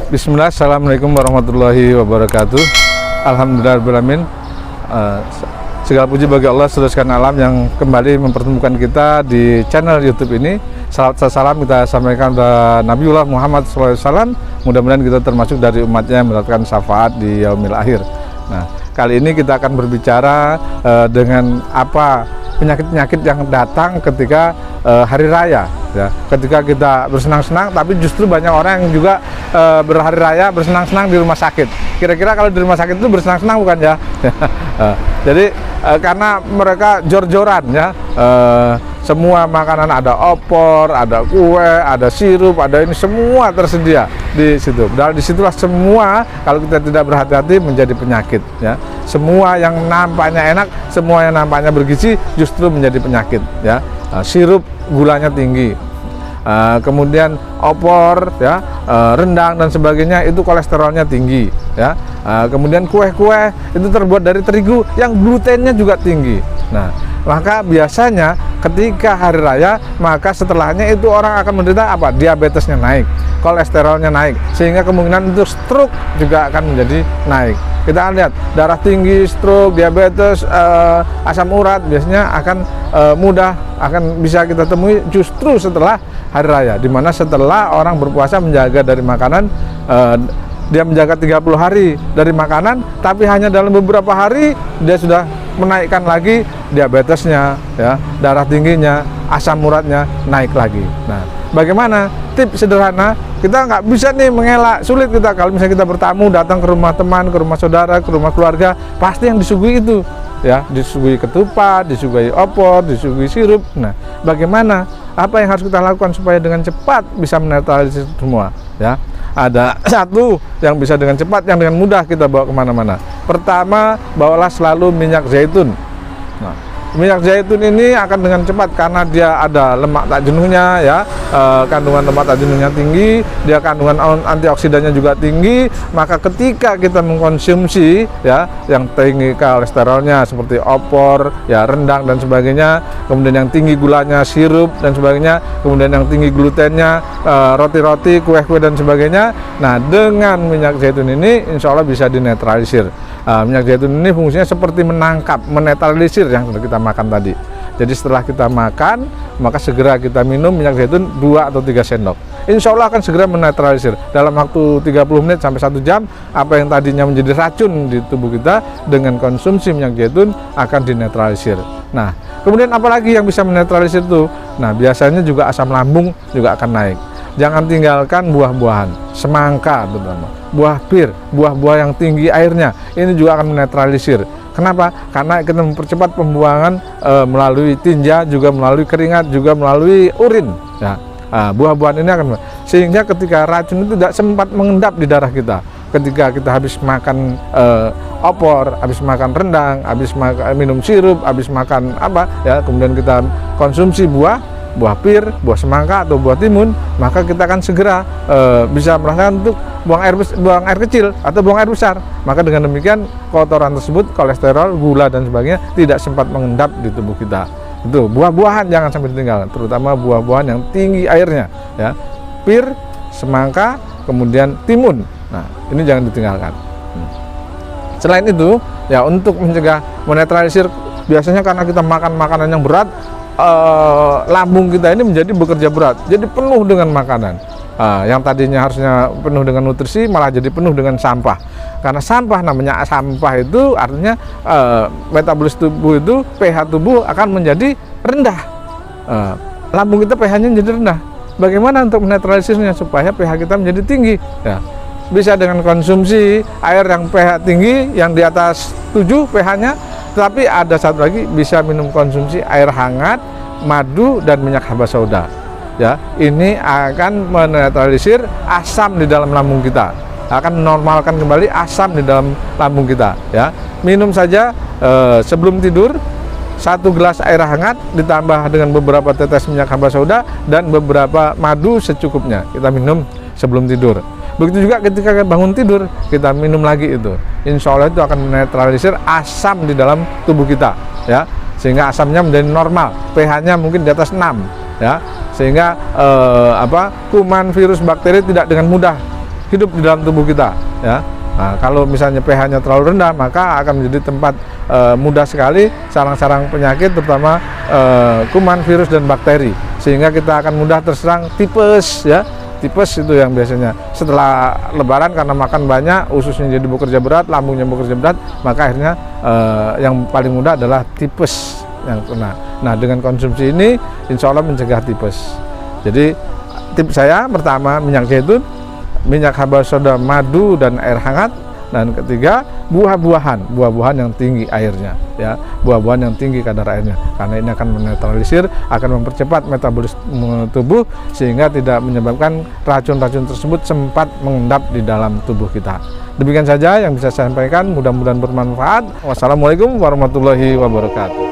Bismillah, assalamualaikum warahmatullahi wabarakatuh. Alhamdulillahirrahmanirrahim. Segala puji bagi Allah seluruh alam yang kembali mempertemukan kita di channel YouTube ini. Salam kita sampaikan kepada Nabiullah Muhammad SAW. Mudah-mudahan kita termasuk dari umatnya yang mendapatkan syafaat di yaumil akhir. Nah, kali ini kita akan berbicara dengan apa penyakit-penyakit yang datang ketika hari raya. Ya, ketika kita bersenang-senang, tapi justru banyak orang yang juga berhari raya bersenang-senang di rumah sakit. Kira-kira kalau di rumah sakit itu bersenang-senang bukan ya? Jadi karena mereka jor-joran ya, semua makanan ada opor, ada kue, ada sirup, ada ini semua tersedia di situ. Dan disitulah semua kalau kita tidak berhati-hati menjadi penyakit ya. Semua yang nampaknya enak, semua yang nampaknya bergizi justru menjadi penyakit ya. Sirup gulanya tinggi, kemudian opor ya, rendang dan sebagainya itu kolesterolnya tinggi ya. Kemudian kue-kue itu terbuat dari terigu yang glutennya juga tinggi. Nah, maka biasanya ketika hari raya, maka setelahnya itu orang akan menderita apa? Diabetesnya naik, kolesterolnya naik, sehingga kemungkinan untuk stroke juga akan menjadi naik. Kita lihat darah tinggi, stroke, diabetes, asam urat biasanya akan mudah akan bisa kita temui justru setelah hari raya, dimana setelah orang berpuasa menjaga dari makanan, dia menjaga 30 hari dari makanan, tapi hanya dalam beberapa hari dia sudah menaikkan lagi diabetesnya ya, darah tingginya, asam uratnya naik lagi. Nah, bagaimana tips sederhana? Kita nggak bisa nih mengelak, sulit kita kalau misalnya kita bertamu datang ke rumah teman, ke rumah saudara, ke rumah keluarga, pasti yang disuguhi itu ya, disuguhi ketupat, disuguhi opor, disuguhi sirup. Nah, bagaimana? Apa yang harus kita lakukan supaya dengan cepat bisa menetralisir semua ya? Ada satu yang bisa dengan cepat, yang dengan mudah kita bawa kemana-mana. Pertama, bawalah selalu minyak zaitun. Nah, minyak zaitun ini akan dengan cepat karena dia ada lemak tak jenuhnya ya, kandungan lemak tak jenuhnya tinggi, dia kandungan antioksidannya juga tinggi. Maka ketika kita mengkonsumsi ya yang tinggi kolesterolnya seperti opor, ya rendang dan sebagainya, kemudian yang tinggi gulanya, sirup dan sebagainya, kemudian yang tinggi glutennya, roti-roti, kue-kue dan sebagainya. Nah, dengan minyak zaitun ini insya Allah bisa dinetralisir. Minyak zaitun ini fungsinya seperti menangkap, menetralisir yang sudah kita makan tadi. Jadi setelah kita makan, maka segera kita minum minyak zaitun 2 atau 3 sendok. Insya Allah akan segera menetralisir. Dalam waktu 30 menit sampai 1 jam, apa yang tadinya menjadi racun di tubuh kita dengan konsumsi minyak zaitun akan dinetralisir. Nah, kemudian apalagi yang bisa menetralisir itu? Nah, biasanya juga asam lambung juga akan naik. Jangan tinggalkan buah-buahan, semangka terutama, buah pir, buah-buah yang tinggi airnya, ini juga akan menetralisir. Kenapa? Karena kita mempercepat pembuangan melalui tinja, juga melalui keringat, juga melalui urin. Ya, buah-buahan ini akan, sehingga ketika racun itu tidak sempat mengendap di darah kita. Ketika kita habis makan opor, habis makan rendang, habis minum sirup, habis makan apa, ya, kemudian kita konsumsi buah pir, buah semangka atau buah timun, maka kita akan segera bisa merasakan untuk buang air kecil atau buang air besar. Maka dengan demikian kotoran tersebut, kolesterol, gula dan sebagainya tidak sempat mengendap di tubuh kita. Itu buah-buahan jangan sampai ditinggalkan, terutama buah-buahan yang tinggi airnya ya, pir, semangka, kemudian timun. Nah, ini jangan ditinggalkan. Selain itu ya, untuk mencegah menetralisir, biasanya karena kita makan makanan yang berat, lambung kita ini menjadi bekerja berat, jadi penuh dengan makanan. Yang tadinya harusnya penuh dengan nutrisi malah jadi penuh dengan sampah. Karena sampah, namanya sampah itu artinya metabolis tubuh itu, pH tubuh akan menjadi rendah. Lambung kita pH-nya menjadi rendah. Bagaimana untuk menetralisirnya supaya pH kita menjadi tinggi? Ya, bisa dengan konsumsi air yang pH tinggi, yang di atas 7 pH-nya. Tapi ada satu lagi, bisa minum konsumsi air hangat, madu dan minyak habbas sauda. Ya, ini akan menetralisir asam di dalam lambung kita, akan menormalkan kembali asam di dalam lambung kita. Ya, minum saja sebelum tidur 1 gelas air hangat ditambah dengan beberapa tetes minyak habbas sauda dan beberapa madu secukupnya. Kita minum sebelum tidur. Begitu juga ketika bangun tidur, kita minum lagi itu. Insya Allah itu akan menetralisir asam di dalam tubuh kita, ya, sehingga asamnya menjadi normal, pH-nya mungkin di atas 6, ya, sehingga kuman, virus, bakteri tidak dengan mudah hidup di dalam tubuh kita, ya. Nah, kalau misalnya pH-nya terlalu rendah, maka akan menjadi tempat mudah sekali sarang-sarang penyakit, terutama kuman, virus, dan bakteri, sehingga kita akan mudah terserang tipes, ya. Tipes itu yang biasanya setelah lebaran karena makan banyak, ususnya jadi bekerja berat, lambungnya bekerja berat, maka akhirnya yang paling mudah adalah tipes yang kena. Nah, dengan konsumsi ini insya Allah mencegah tipes. Jadi tips saya pertama minyak zaitun, minyak habar soda, madu, dan air hangat. Dan ketiga, buah-buahan yang tinggi airnya, ya, buah-buahan yang tinggi kadar airnya, karena ini akan menetralisir, akan mempercepat metabolisme tubuh, sehingga tidak menyebabkan racun-racun tersebut sempat mengendap di dalam tubuh kita. Demikian saja yang bisa saya sampaikan, mudah-mudahan bermanfaat. Wassalamualaikum warahmatullahi wabarakatuh.